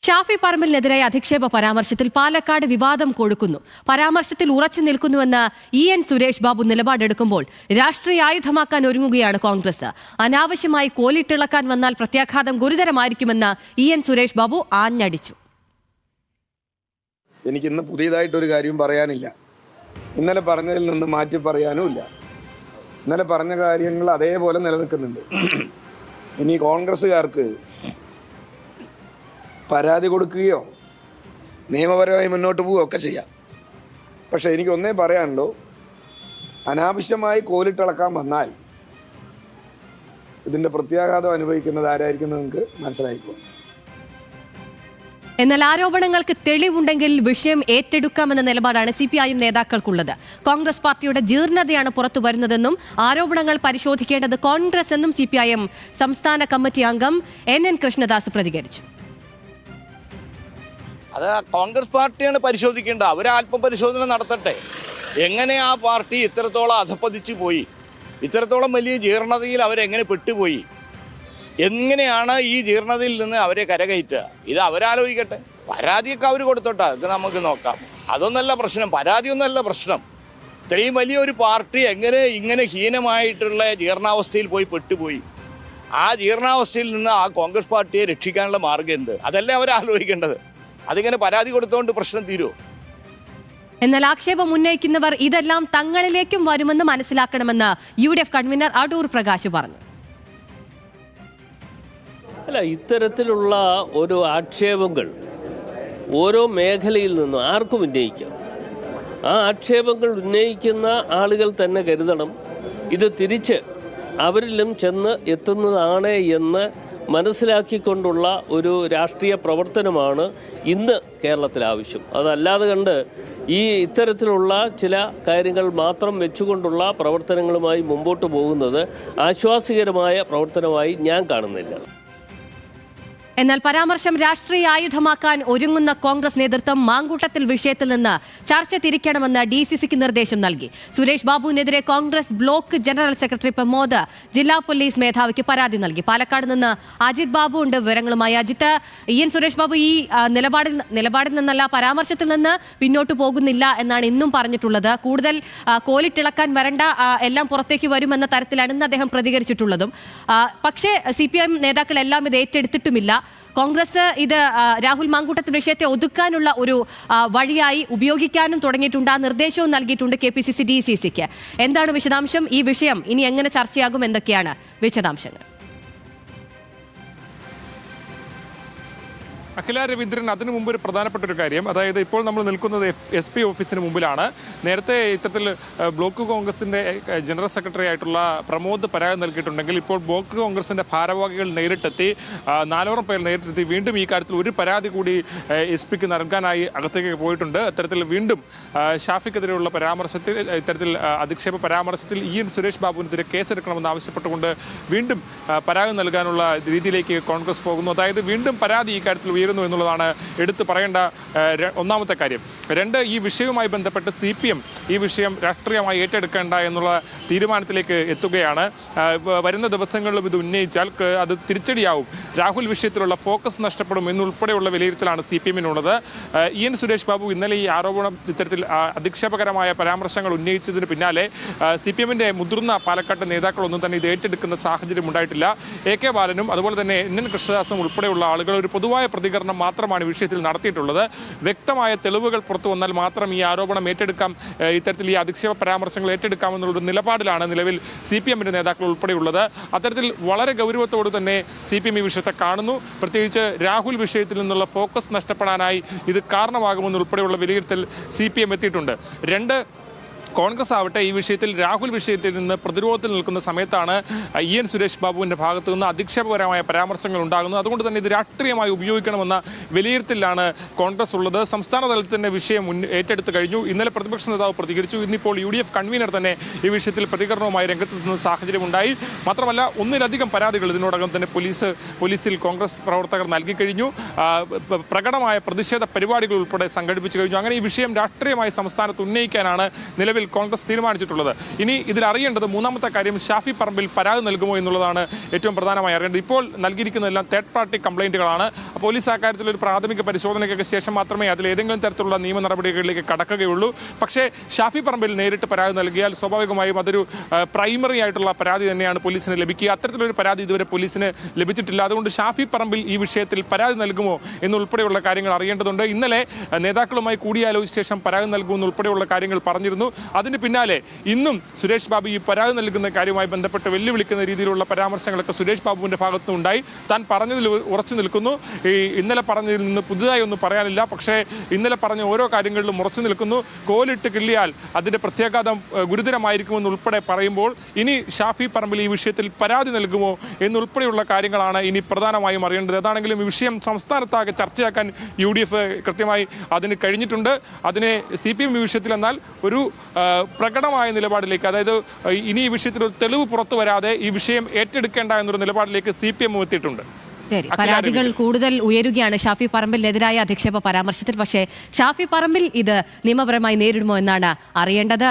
ഷാഫി പറമ്പലിനെതിരായ അധിക്ഷേപ പരാമർശത്തിൽ പാലക്കാട് വിവാദം കൊഴുക്കുന്നു. പരാമർശത്തിൽ ഉറച്ചു നിൽക്കുന്നുവെന്ന് EN സുരേഷ് ബാബു നിലപാടെടുക്കുമ്പോൾ രാഷ്ട്രീയ ആയുധമാക്കാൻ ഒരുങ്ങുകയാണ് കോൺഗ്രസ്. അനാവശ്യമായി കോലിട്ടിളക്കാൻ വന്നാൽ പ്രത്യാഘാതം ഗുരുതരമായിരിക്കുമെന്ന് EN സുരേഷ് ബാബു ആഞ്ഞടിച്ചു. എനിക്കിന്ന് പുതിയതായിട്ടൊരു കാര്യം പറയാനില്ല. ഇന്നലെ പറഞ്ഞതിൽ നിന്ന് മാറ്റി പറയാനുമില്ല. ഇന്നലെ പറഞ്ഞ കാര്യങ്ങൾ അതേപോലെ നിലനിൽക്കുന്നുണ്ട്. ഇനി കോൺഗ്രസ്സുകാർക്ക് പരാതി കൊടുക്കുകയോ നിയമപരമായി മുന്നോട്ട് പോവുകയോ ഒക്കെ ചെയ്യാം. പക്ഷേ എനിക്കൊന്നേ പറയാനുള്ളൂ, അനാവശ്യമായി കോലിട്ടിളക്കാൻ വന്നാൽ ഇതിൻ്റെ പ്രത്യാഘാതം അനുഭവിക്കുന്നത് ആരായിരിക്കും നിങ്ങൾക്ക് മനസ്സിലായിക്കോളും. എന്നാൽ ആരോപണങ്ങൾക്ക് തെളിവുണ്ടെങ്കിൽ വിഷയം ഏറ്റെടുക്കാമെന്ന നിലപാടാണ് CPIM നേതാക്കൾക്കുള്ളത്. കോൺഗ്രസ് പാർട്ടിയുടെ ജീർണതയാണ് പുറത്തു വരുന്നതെന്നും ആരോപണങ്ങൾ പരിശോധിക്കേണ്ടത് കോൺഗ്രസ് എന്നും CPIM സംസ്ഥാന കമ്മിറ്റി അംഗം NN കൃഷ്ണദാസ് പ്രതികരിച്ചു. അത് കോൺഗ്രസ് പാർട്ടിയാണ് പരിശോധിക്കേണ്ടത്. അവർ ആത്മപരിശോധന നടത്തട്ടെ. എങ്ങനെ ആ പാർട്ടി ഇത്രത്തോളം അധപ്പതിച്ചു പോയി, ഇത്രത്തോളം വലിയ ജീർണതയിൽ അവരെങ്ങനെ പെട്ടുപോയി, എങ്ങനെയാണ് ഈ ജീർണതയിൽ നിന്ന് അവരെ കരകയറ്റുക, ഇത് അവരാലോചിക്കട്ടെ. പരാതിയൊക്കെ അവർ കൊടുത്തോട്ടെ, അത് നമുക്ക് നോക്കാം. അതൊന്നല്ല പ്രശ്നം, പരാതിയൊന്നല്ല പ്രശ്നം. ഇത്രയും വലിയൊരു പാർട്ടി എങ്ങനെ ഇങ്ങനെ ഹീനമായിട്ടുള്ള ജീർണാവസ്ഥയിൽ പോയി പെട്ടുപോയി, ആ ജീർണാവസ്ഥയിൽ നിന്ന് ആ കോൺഗ്രസ് പാർട്ടിയെ രക്ഷിക്കാനുള്ള മാർഗം എന്ത്, അതല്ലേ അവരാലോചിക്കേണ്ടത്. അതിങ്ങനെ പരാതി കൊടുത്തോണ്ട് പ്രശ്നം തീരുമോ? എന്നാൽ ആക്ഷേപം ഉന്നയിക്കുന്നവർ ഇതെല്ലാം തങ്ങളിലേക്കും വരുമെന്ന് മനസ്സിലാക്കണമെന്ന് UDF കൺവീനർ അടൂർ പ്രകാശ് പറഞ്ഞു. അല്ല, ഇത്തരത്തിലുള്ള ഓരോ ആക്ഷേപങ്ങൾ ഓരോ മേഖലയിൽ നിന്നും ആർക്കും ഉന്നയിക്കാം. ആ ആക്ഷേപങ്ങൾ ഉന്നയിക്കുന്ന ആളുകൾ തന്നെ കരുതണം, ഇത് തിരിച്ച് അവരിലും ചെന്ന് എത്തുന്നതാണ് എന്ന് മനസ്സിലാക്കിക്കൊണ്ടുള്ള ഒരു രാഷ്ട്രീയ പ്രവർത്തനമാണ് ഇന്ന് കേരളത്തിൽ ആവശ്യം. അതല്ലാതെ കണ്ട് ഇത്തരത്തിലുള്ള ചില കാര്യങ്ങൾ മാത്രം വെച്ചുകൊണ്ടുള്ള പ്രവർത്തനങ്ങളുമായി മുമ്പോട്ട് പോകുന്നത് ആശ്വാസകരമായ പ്രവർത്തനമായി ഞാൻ കാണുന്നില്ല. എന്നാൽ പരാമർശം രാഷ്ട്രീയ ആയുധമാക്കാൻ ഒരുങ്ങുന്ന കോൺഗ്രസ് നേതൃത്വം മാങ്കൂട്ടത്തിൽ വിഷയത്തിൽ നിന്ന് ചർച്ച തിരിക്കണമെന്ന് DCCക്ക് നിർദ്ദേശം നൽകി. സുരേഷ് ബാബുവിനെതിരെ Congress block general secretary Pramod ജില്ലാ പോലീസ് മേധാവിക്ക് പരാതി നൽകി. പാലക്കാട് നിന്ന് അജിത് ബാബു ഉണ്ട് വിവരങ്ങളുമായി. അജിത്ത്, EN സുരേഷ് ബാബു ഈ നിലപാടിൽ നിന്നല്ല, പരാമർശത്തിൽ നിന്ന് പിന്നോട്ട് പോകുന്നില്ല എന്നാണ് ഇന്നും പറഞ്ഞിട്ടുള്ളത്. കൂടുതൽ കോലിട്ടിളക്കാൻ വരണ്ട, എല്ലാം പുറത്തേക്ക് വരുമെന്ന തരത്തിലാണ് ഇന്ന് അദ്ദേഹം പ്രതികരിച്ചിട്ടുള്ളതും. പക്ഷേ CPIM നേതാക്കളെല്ലാം ഇത് ഏറ്റെടുത്തിട്ടുമില്ല. കോൺഗ്രസ് ഇത് രാഹുൽ മാങ്കൂട്ടത്തിൽ വിഷയത്തെ ഒതുക്കാനുള്ള ഒരു വഴിയായി ഉപയോഗിക്കാനും തുടങ്ങിയിട്ടുണ്ട്. ആ നിർദ്ദേശവും നൽകിയിട്ടുണ്ട് KPCC DCCക്ക്. എന്താണ് വിശദാംശം? ഈ വിഷയം ഇനി എങ്ങനെ ചർച്ചയാകും? എന്തൊക്കെയാണ് വിശദാംശങ്ങൾ? അഖില രവീന്ദ്രൻ, അതിനു മുമ്പ് ഒരു പ്രധാനപ്പെട്ട ഒരു കാര്യം, അതായത് ഇപ്പോൾ നമ്മൾ നിൽക്കുന്നത് SP ഓഫീസിന് മുമ്പിലാണ്. നേരത്തെ ഇത്തരത്തിൽ ബ്ലോക്ക് കോൺഗ്രസിൻ്റെ ജനറൽ സെക്രട്ടറി ആയിട്ടുള്ള പ്രമോദ് പരാതി നൽകിയിട്ടുണ്ടെങ്കിൽ ഇപ്പോൾ ബ്ലോക്ക് കോൺഗ്രസിൻ്റെ ഭാരവാഹികൾ നേരിട്ടെത്തി, 400 പേർ നേരിട്ടെത്തി വീണ്ടും ഈ കാര്യത്തിൽ ഒരു പരാതി കൂടി SP നൽകാനായി അകത്തേക്ക് പോയിട്ടുണ്ട്. അത്തരത്തിൽ വീണ്ടും ഷാഫിക്കെതിരെയുള്ള പരാമർശത്തിൽ, ഇത്തരത്തിൽ അധിക്ഷേപ പരാമർശത്തിൽ EN സുരേഷ് ബാബുവിനെതിരെ കേസെടുക്കണമെന്ന് ആവശ്യപ്പെട്ടുകൊണ്ട് വീണ്ടും പരാതി നൽകാനുള്ള രീതിയിലേക്ക് കോൺഗ്രസ് പോകുന്നു. അതായത് വീണ്ടും പരാതി ഈ കാര്യത്തിൽ എന്നുള്ളതാണ് എടുത്തു പറയേണ്ട ഒന്നാമത്തെ കാര്യം. രണ്ട്, ഈ വിഷയവുമായി ബന്ധപ്പെട്ട് CPM ഈ വിഷയം രാഷ്ട്രീയമായി ഏറ്റെടുക്കേണ്ട എന്നുള്ള തീരുമാനത്തിലേക്ക് എത്തുകയാണ്. വരുന്ന ദിവസങ്ങളിലും ഇത് ഉന്നയിച്ചാൽ അത് തിരിച്ചടിയാവും, രാഹുൽ വിഷയത്തിലുള്ള ഫോക്കസ് നഷ്ടപ്പെടും എന്നുൾപ്പെടെയുള്ള വിലയിരുത്തലാണ് CPMനുള്ളത്. EN സുരേഷ് ബാബു ഇന്നലെ ഈ ആരോപണം, ഇത്തരത്തിൽ അധിക്ഷേപകരമായ പരാമർശങ്ങൾ ഉന്നയിച്ചതിന് പിന്നാലെ CPMന്റെ മുതിർന്ന പാലക്കാട്ട് നേതാക്കളൊന്നും തന്നെ ഇത് ഏറ്റെടുക്കുന്ന സാഹചര്യം ഉണ്ടായിട്ടില്ല. AK ബാലനും അതുപോലെ തന്നെ NN കൃഷ്ണദാസും ഉൾപ്പെടെയുള്ള ആളുകൾ ഒരു പൊതുവായ പ്രതികരണം മാത്രമാണ് വിഷയത്തിൽ നടത്തിയിട്ടുള്ളത്. വ്യക്തമായ തെളിവുകൾ പുറത്തു വന്നാൽ മാത്രം ഈ ആരോപണം ഏറ്റെടുക്കാം, ഇത്തരത്തിൽ ഈ അധിക്ഷേപ പരാമർശങ്ങൾ ഏറ്റെടുക്കാമെന്നുള്ള നിലപാടിലാണ് നിലവിൽ CPMന്റെ നേതാക്കൾ ഉൾപ്പെടെയുള്ളത്. അത്തരത്തിൽ വളരെ ഗൗരവത്തോട് തന്നെ CPM ഈ വിഷയത്തെ കാണുന്നു. പ്രത്യേകിച്ച് രാഹുൽ വിഷയത്തിൽ നിന്നുള്ള ഫോക്കസ് നഷ്ടപ്പെടാനായി ഇത് കാരണമാകുമെന്നുൾപ്പെടെയുള്ള വിലയിരുത്തൽ CPM എത്തിയിട്ടുണ്ട്. രണ്ട്, കോൺഗ്രസ് ആവട്ടെ ഈ വിഷയത്തിൽ, രാഹുൽ വിഷയത്തിൽ നിന്ന് പ്രതിരോധത്തിൽ നിൽക്കുന്ന സമയത്താണ് EN സുരേഷ് ബാബുവിൻ്റെ ഭാഗത്തു നിന്ന് അധിക്ഷേപകരമായ പരാമർശങ്ങൾ ഉണ്ടാകുന്നത്. അതുകൊണ്ട് തന്നെ ഇത് രാഷ്ട്രീയമായി ഉപയോഗിക്കണമെന്ന വിലയിരുത്തലിലാണ് കോൺഗ്രസ് ഉള്ളത്. സംസ്ഥാന തലത്തിൽ തന്നെ വിഷയം ഏറ്റെടുത്ത് കഴിഞ്ഞു. ഇന്നലെ പ്രതിപക്ഷ നേതാവ് പ്രതികരിച്ചു. ഇന്നിപ്പോൾ UDF കൺവീനർ തന്നെ ഈ വിഷയത്തിൽ പ്രതികരണവുമായി രംഗത്തെത്തുന്ന സാഹചര്യം ഉണ്ടായി. മാത്രമല്ല, ഒന്നിലധികം പരാതികൾ ഇതിനോടകം തന്നെ പോലീസിൽ കോൺഗ്രസ് പ്രവർത്തകർ നൽകിക്കഴിഞ്ഞു. പ്രകടമായ പ്രതിഷേധ പരിപാടികൾ ഉൾപ്പെടെ സംഘടിപ്പിച്ചു കഴിഞ്ഞു. അങ്ങനെ ഈ വിഷയം രാഷ്ട്രീയമായി സംസ്ഥാനത്ത് ഉന്നയിക്കാനാണ് നിലവിൽ കോൺഗ്രസ് തീരുമാനിച്ചിട്ടുള്ളത്. ഇനി ഇതിൽ അറിയേണ്ടത് മൂന്നാമത്തെ കാര്യം ഷാഫി പറമ്പിൽ പരാതി നൽകുമോ എന്നുള്ളതാണ് ഏറ്റവും പ്രധാനമായി അറിയേണ്ടത്. ഇപ്പോൾ നൽകിയിരിക്കുന്നതെല്ലാം തേർഡ് പാർട്ടി കംപ്ലൈന്റുകളാണ്. പോലീസ് അക്കാര്യത്തിൽ ഒരു പ്രാഥമിക പരിശോധനയ്ക്കൊക്കെ ശേഷം മാത്രമേ അതിൽ ഏതെങ്കിലും തരത്തിലുള്ള നിയമ നടപടികളിലേക്ക് കടക്കുകയുള്ളൂ. പക്ഷേ ഷാഫി പറമ്പിൽ നേരിട്ട് പരാതി നൽകിയാൽ സ്വാഭാവികമായും അതൊരു പ്രൈമറി ആയിട്ടുള്ള പരാതി തന്നെയാണ് പോലീസിന് ലഭിക്കുക. അത്തരത്തിലൊരു പരാതി ഇതുവരെ പോലീസിന് ലഭിച്ചിട്ടില്ല. അതുകൊണ്ട് ഷാഫി പറമ്പിൽ ഈ വിഷയത്തിൽ പരാതി നൽകുമോ എന്നുൾപ്പെടെയുള്ള കാര്യങ്ങൾ അറിയേണ്ടതുണ്ട്. ഇന്നലെ നേതാക്കളുമായി കൂടിയാലോചിച്ച ശേഷം പരാതി നൽകുമെന്നുൾപ്പെടെയുള്ള കാര്യങ്ങൾ പറഞ്ഞിരുന്നു. അതിന് പിന്നാലെ ഇന്നും സുരേഷ് ബാബു ഈ പരാതി നൽകുന്ന കാര്യവുമായി ബന്ധപ്പെട്ട് വെല്ലുവിളിക്കുന്ന രീതിയിലുള്ള പരാമർശങ്ങളൊക്കെ സുരേഷ് ബാബുവിന്റെ ഭാഗത്തുനിന്നുണ്ടായി. താൻ പറഞ്ഞതിൽ ഉറച്ചു നിൽക്കുന്നു. ഈ ഇന്നലെ പറഞ്ഞതിൽ നിന്ന് പുതുതായി ഒന്നും പറയാനില്ല. പക്ഷേ ഇന്നലെ പറഞ്ഞ ഓരോ കാര്യങ്ങളിലും ഉറച്ചു നിൽക്കുന്നു. കോലിട്ട് കിള്ളിയാൽ അതിന്റെ പ്രത്യാഘാതം ഗുരുതരമായിരിക്കുമെന്ന് ഉൾപ്പെടെ പറയുമ്പോൾ ഇനി ഷാഫി പറമ്പിൽ ഈ വിഷയത്തിൽ പരാതി നൽകുമോ എന്നുൾപ്പെടെയുള്ള കാര്യങ്ങളാണ് ഇനി പ്രധാനമായും അറിയേണ്ടത്. ഏതാണെങ്കിലും ഈ വിഷയം സംസ്ഥാനത്താകെ ചർച്ചയാക്കാൻ UDF കൃത്യമായി അതിന് കഴിഞ്ഞിട്ടുണ്ട്. അതിനെ CPM ഈ വിഷയത്തിൽ എന്നാൽ ഒരു പ്രകടമായ നിലപാടിലേക്ക്, അതായത് ഇനി ഈ വിഷയത്തിൽ ഒരു തെളിവ് പുറത്തു വരാതെ ഈ വിഷയം ഏറ്റെടുക്കേണ്ട എന്നൊരു നിലപാടിലേക്ക് CPM എത്തിയിട്ടുണ്ട്. ശരി, പരാതികൾ കൂടുതൽ ഉയരുകയാണ് ഷാഫി പറമ്പിലിനെതിരായ അധിക്ഷേപ പരാമർശത്തിൽ. പക്ഷേ ഷാഫി പറമ്പിൽ ഇത് നിയമപരമായി നേരിടുമോ എന്നാണ് അറിയേണ്ടത്.